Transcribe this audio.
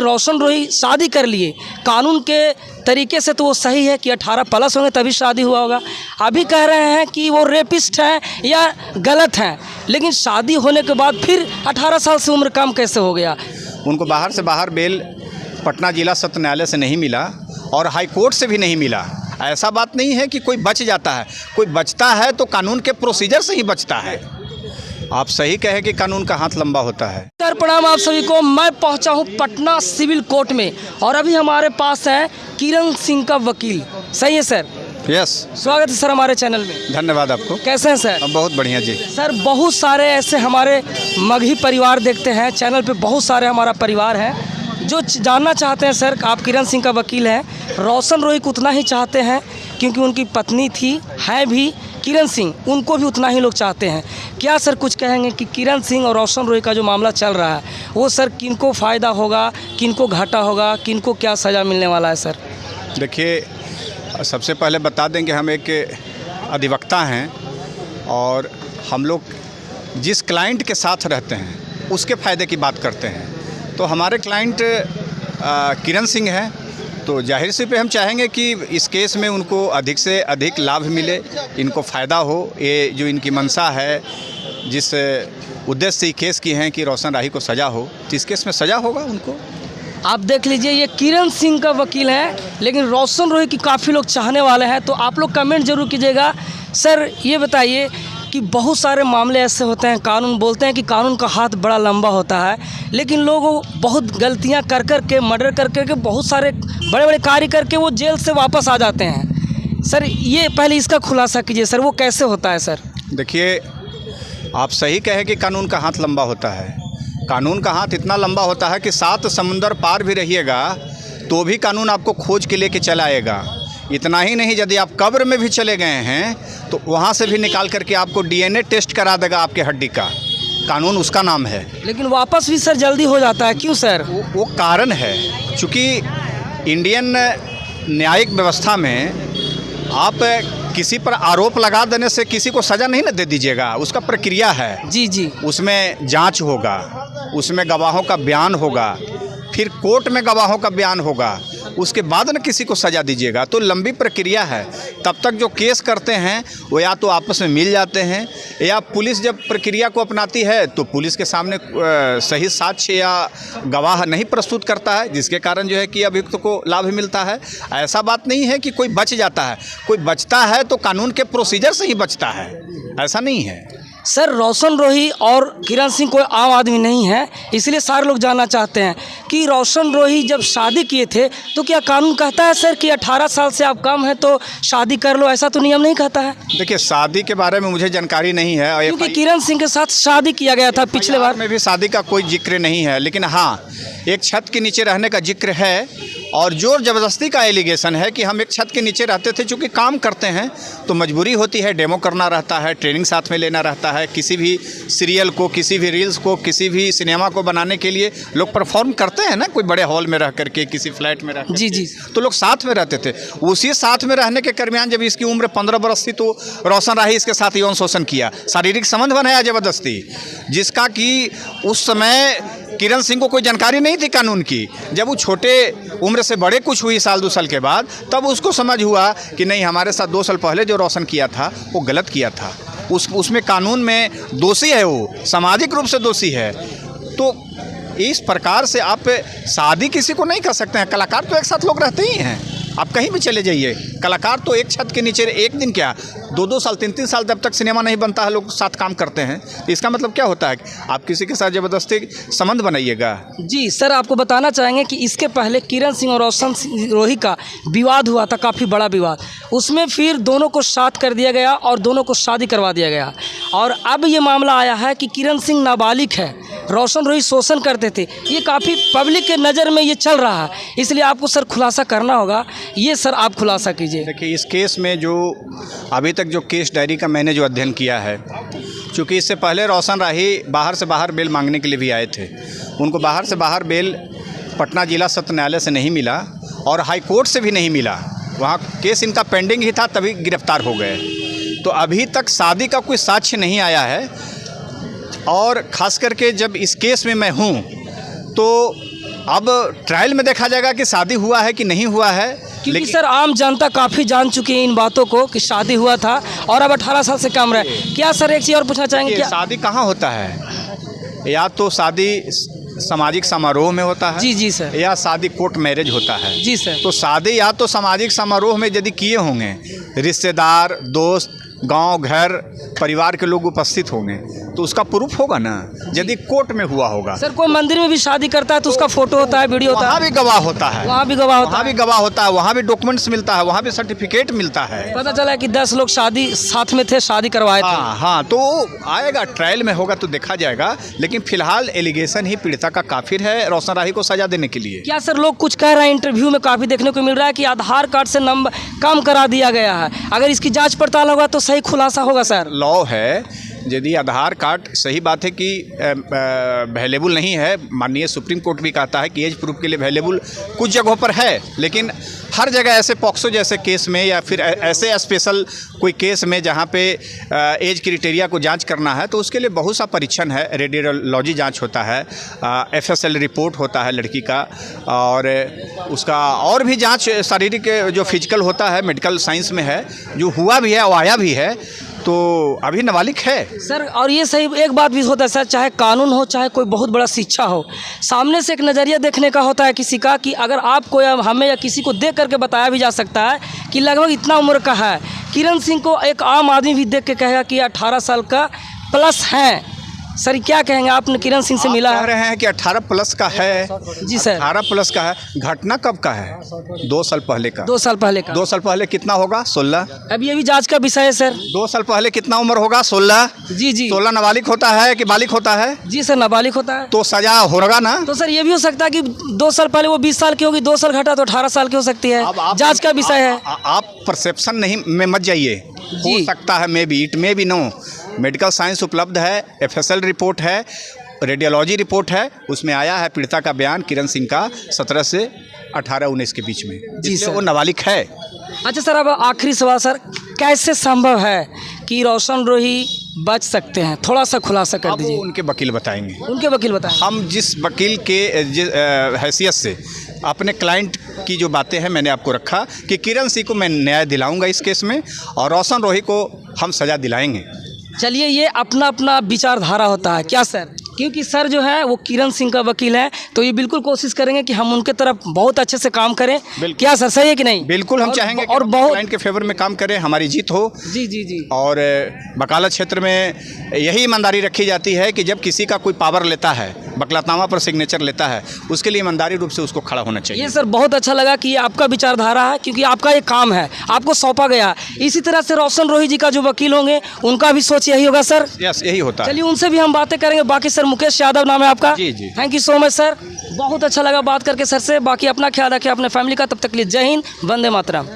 रोशन रोही शादी कर लिए, कानून के तरीके से तो वो सही है कि 18 प्लस होंगे तभी शादी हुआ होगा। अभी कह रहे हैं कि वो रेपिस्ट हैं या गलत हैं, लेकिन शादी होने के बाद फिर 18 साल से उम्र कम कैसे हो गया? उनको बाहर से बाहर बेल पटना जिला सत्र न्यायालय से नहीं मिला और हाई कोर्ट से भी नहीं मिला। ऐसा बात नहीं है कि कोई बच जाता है, कोई बचता है तो कानून के प्रोसीजर से ही बचता है। आप सही कहें कि कानून का हाथ लंबा होता है। सर प्रणाम आप सभी को। मैं पहुंचा हूं पटना सिविल कोर्ट में और अभी हमारे पास है किरण सिंह का वकील। सही है सर? यस, स्वागत है सर हमारे चैनल में। धन्यवाद आपको। कैसे हैं सर? बहुत बढ़िया जी। सर बहुत सारे ऐसे हमारे मगही परिवार देखते हैं चैनल पे, बहुत सारे हमारा परिवार है जो जानना चाहते हैं सर, आप किरण सिंह का वकील हैं, रोशन रोही को उतना ही चाहते हैं क्योंकि उनकी पत्नी थी, है भी किरण सिंह, उनको भी उतना ही लोग चाहते हैं। क्या सर कुछ कहेंगे कि किरण सिंह और रोशन रोही का जो मामला चल रहा है वो सर किनको फ़ायदा होगा, किनको घाटा होगा, किनको क्या सज़ा मिलने वाला है सर? देखिए, सबसे पहले बता दें कि हम एक अधिवक्ता हैं और हम लोग जिस क्लाइंट के साथ रहते हैं उसके फ़ायदे की बात करते हैं। तो हमारे क्लाइंट किरण सिंह हैं, तो जाहिर सी पे हम चाहेंगे कि इस केस में उनको अधिक से अधिक लाभ मिले, इनको फ़ायदा हो। ये जो इनकी मंशा है, जिस उद्देश्य से ये केस की हैं कि रोशन राही को सज़ा हो, तो इस केस में सज़ा होगा उनको। आप देख लीजिए, ये किरण सिंह का वकील है, लेकिन रोशन रोही की काफ़ी लोग चाहने वाले हैं। तो आप लोग कमेंट जरूर कीजिएगा। सर ये बताइए कि बहुत सारे मामले ऐसे होते हैं, कानून बोलते हैं कि कानून का हाथ बड़ा लंबा होता है, लेकिन लोग बहुत गलतियां कर कर के, मर्डर कर कर के, बहुत सारे बड़े बड़े कार्य करके वो जेल से वापस आ जाते हैं। सर ये पहले इसका खुलासा कीजिए सर, वो कैसे होता है सर? देखिए, आप सही कहें कि कानून का हाथ लंबा होता है। कानून का हाथ इतना लंबा होता है कि 7 समुंदर पार भी रहिएगा तो भी कानून आपको खोज के लेके चला आएगा। इतना ही नहीं, यदि आप कब्र में भी चले गए हैं तो वहाँ से भी निकाल करके आपको डीएनए टेस्ट करा देगा आपके हड्डी का। कानून उसका नाम है। लेकिन वापस भी सर जल्दी हो जाता है, क्यों सर? वो कारण है, चूँकि इंडियन न्यायिक व्यवस्था में आप किसी पर आरोप लगा देने से किसी को सज़ा नहीं ना दे दीजिएगा, उसका प्रक्रिया है। जी जी। उसमें जांच होगा, उसमें गवाहों का बयान होगा, फिर कोर्ट में गवाहों का बयान होगा, उसके बाद न किसी को सज़ा दीजिएगा। तो लंबी प्रक्रिया है। तब तक जो केस करते हैं वो या तो आपस में मिल जाते हैं, या पुलिस जब प्रक्रिया को अपनाती है तो पुलिस के सामने सही साक्ष्य या गवाह नहीं प्रस्तुत करता है, जिसके कारण जो है कि अभियुक्त को लाभ मिलता है। ऐसा बात नहीं है कि कोई बच जाता है, कोई बचता है तो कानून के प्रोसीजर से ही बचता है, ऐसा नहीं है। सर रोशन रोही और किरण सिंह कोई आम आदमी नहीं है, इसलिए सारे लोग जानना चाहते हैं कि रोशन रोही जब शादी किए थे तो क्या कानून कहता है सर कि 18 साल से आप कम हैं तो शादी कर लो, ऐसा तो नियम नहीं कहता है? देखिए, शादी के बारे में मुझे जानकारी नहीं है, क्योंकि किरण सिंह के साथ शादी किया गया था पिछले बार में भी शादी का कोई जिक्र नहीं है, लेकिन हाँ, एक छत के नीचे रहने का जिक्र है और जोर ज़बरदस्ती का एलिगेशन है कि हम एक छत के नीचे रहते थे। चूँकि काम करते हैं तो मजबूरी होती है, डेमो करना रहता है, ट्रेनिंग साथ में लेना रहता है। किसी भी सीरियल को, किसी भी रील्स को, किसी भी सिनेमा को बनाने के लिए लोग परफॉर्म करते हैं ना, कोई बड़े हॉल में रह करके, किसी फ्लैट में रह करके। जी जी। तो लोग साथ में रहते थे। उसी साथ में रहने के दरमियान जब इसकी उम्र 15 बरस थी तो रोशन राही इसके साथ यौन शोषण किया, शारीरिक संबंध बनाया ज़बरदस्ती, जिसका कि उस समय किरण सिंह को कोई जानकारी नहीं थी कानून की। जब वो छोटे उम्र से बड़े कुछ हुई, साल 2 साल के बाद, तब उसको समझ हुआ कि नहीं, हमारे साथ 2 साल पहले जो रोशन किया था वो गलत किया था, उसमें कानून में दोषी है, वो सामाजिक रूप से दोषी है। तो इस प्रकार से आप शादी किसी को नहीं कर सकते हैं। कलाकार तो एक साथ लोग रहते ही हैं, आप कहीं भी चले जाइए, कलाकार तो एक छत के नीचे एक दिन क्या 2-2 साल 3-3 साल जब तक सिनेमा नहीं बनता है लोग साथ काम करते हैं। इसका मतलब क्या होता है कि आप किसी के साथ ज़बरदस्ती संबंध बनाइएगा। जी सर, आपको बताना चाहेंगे कि इसके पहले किरण सिंह और रोशन रोही का विवाद हुआ था, काफ़ी बड़ा विवाद। उसमें फिर दोनों को साथ कर दिया गया और दोनों को शादी करवा दिया गया। और अब ये मामला आया है कि किरण सिंह नाबालिग है, रोशन रोही शोषण करते थे। ये काफ़ी पब्लिक के नज़र में ये चल रहा है, इसलिए आपको सर खुलासा करना होगा। ये सर आप खुलासा कीजिए। देखिए, इस केस में जो अभी तक जो केस डायरी का मैंने जो अध्ययन किया है, चूँकि इससे पहले रोशन राही बाहर से बाहर बेल मांगने के लिए भी आए थे, उनको बाहर से बाहर बेल पटना जिला सत्र न्यायालय से नहीं मिला और हाई कोर्ट से भी नहीं मिला। वहाँ केस इनका पेंडिंग ही था, तभी गिरफ्तार हो गए। तो अभी तक शादी का कोई साक्ष्य नहीं आया है। और ख़ास करके जब इस केस में मैं हूँ तो अब ट्रायल में देखा जाएगा कि शादी हुआ है कि नहीं हुआ है। क्योंकि सर आम जनता काफ़ी जान चुकी है इन बातों को कि शादी हुआ था और अब 18 साल से कम रहे। क्या सर एक चीज़ और पूछना चाहेंगे, क्या शादी कहाँ होता है? या तो शादी सामाजिक समारोह में होता है, जी जी सर, या शादी कोर्ट मैरिज होता है। जी सर। तो शादी या तो सामाजिक समारोह में यदि किए होंगे, रिश्तेदार, दोस्त, गांव घर परिवार के लोग उपस्थित होंगे, तो उसका प्रूफ होगा ना। यदि कोर्ट में हुआ होगा, सर कोई मंदिर में भी शादी करता है तो उसका फोटो होता है, वीडियो होता वहाँ है, भी गवाह होता है, वहाँ भी गवाह होता वहाँ भी गवाह होता है, वहाँ भी डॉक्यूमेंट्स मिलता है, वहाँ भी सर्टिफिकेट मिलता है। पता चला कि 10 लोग शादी साथ में थे, शादी करवाए थे। हाँ हाँ, तो आएगा, ट्रायल में होगा तो देखा जाएगा। लेकिन फिलहाल एलिगेशन ही पीड़िता का काफिर है रोशन राही को सजा देने के लिए। क्या सर लोग कुछ कह रहे हैं, इंटरव्यू में काफ़ी देखने को मिल रहा है कि आधार कार्ड से नंबर कम करा दिया गया है। अगर इसकी जांच पड़ताल होगा तो सही खुलासा होगा सर। लॉ है, यदि आधार कार्ड, सही बात है कि अवेलेबल नहीं है, माननीय सुप्रीम कोर्ट भी कहता है कि एज प्रूफ के लिए अवेलेबल कुछ जगहों पर है, लेकिन हर जगह ऐसे पॉक्सो जैसे केस में या फिर ऐसे स्पेशल कोई केस में जहाँ पे एज क्राइटेरिया को जांच करना है, तो उसके लिए बहुत सा परीक्षण है। रेडियोलॉजी जांच होता है, FSL रिपोर्ट होता है लड़की का, और उसका और भी जांच शारीरिक जो फिजिकल होता है मेडिकल साइंस में है, जो हुआ भी है, वो आया भी है, तो अभी नाबालिग है सर। और ये सही एक बात भी होता है सर, चाहे कानून हो चाहे कोई बहुत बड़ा शिक्षा हो, सामने से एक नज़रिया देखने का होता है किसी का, कि अगर आपको या हमें या किसी को देख करके बताया भी जा सकता है कि लगभग इतना उम्र का है। किरण सिंह को एक आम आदमी भी देख के कहेगा कि 18 साल का प्लस है। सर क्या कहेंगे, आपने किरण सिंह से मिला कह है? रहे हैं कि 18 प्लस का है। जी सर। 18 प्लस का है। घटना कब का है? 2 साल पहले का। 2 साल पहले का। 2 साल पहले कितना होगा? 16। अब ये भी जांच का विषय है सर। 2 साल पहले कितना उम्र होगा? 16। जी जी। 16 नाबालिग होता है कि बालिग होता है? जी सर, नाबालिग होता है। तो सजा होगा ना। तो सर ये भी हो सकता है कि 2 साल पहले वो 20 साल की होगी, 2 साल घटा तो 18 साल की हो सकती है। जांच का विषय है। आप परसेप्शन नहीं में मत जाइए, हो सकता है, maybe, it may be no. Medical science उपलब्ध है, FSL रिपोर्ट है, रेडियोलॉजी रिपोर्ट है, उसमें आया है पीड़िता का बयान किरण सिंह का 17 से 18-19 के बीच में, जिससे वो नाबालिग है। अच्छा सर, अब आखिरी सवाल सर, कैसे संभव है कि रोशन रोही बच सकते हैं? थोड़ा सा खुलासा कर दीजिए। उनके वकील बताएंगे। उनके वकील बताएं। हम जिस वकील के हैसियत से अपने क्लाइंट की जो बातें हैं मैंने आपको रखा कि किरण सिंह को मैं न्याय दिलाऊंगा इस केस में, और रोशन रोही को हम सज़ा दिलाएंगे। चलिए, ये अपना अपना विचारधारा होता है क्या सर? क्योंकि सर जो है वो किरण सिंह का वकील है, तो ये बिल्कुल कोशिश करेंगे कि हम उनके तरफ बहुत अच्छे से काम करें। क्या सर, सही है कि नहीं? बिल्कुल, हम चाहेंगे और बहुत क्लाइंट के फेवर में काम करें, हमारी जीत हो। जी जी जी। और वकालत क्षेत्र में यही ईमानदारी रखी जाती है कि जब किसी का कोई पावर लेता है, वकालतनामा पर सिग्नेचर लेता है, उसके लिए ईमानदारी रूप से उसको खड़ा होना चाहिए। ये सर बहुत अच्छा लगा कि ये आपका विचारधारा है, क्योंकि आपका ये काम है, आपको सौंपा गया। इसी तरह से रोशन रोही जी का जो वकील होंगे उनका भी सोच यही होगा सर। यस, यही होता है। चलिए, उनसे भी हम बातें करेंगे। बाकी सर, मुकेश यादव नाम है आपका? जी जी। Thank you so much sir, बहुत अच्छा लगा बात करके सर से। बाकी अपना ख्याल रखिए, अपने फैमिली का। तब तक के लिए जय हिंद, वंदे मातरम।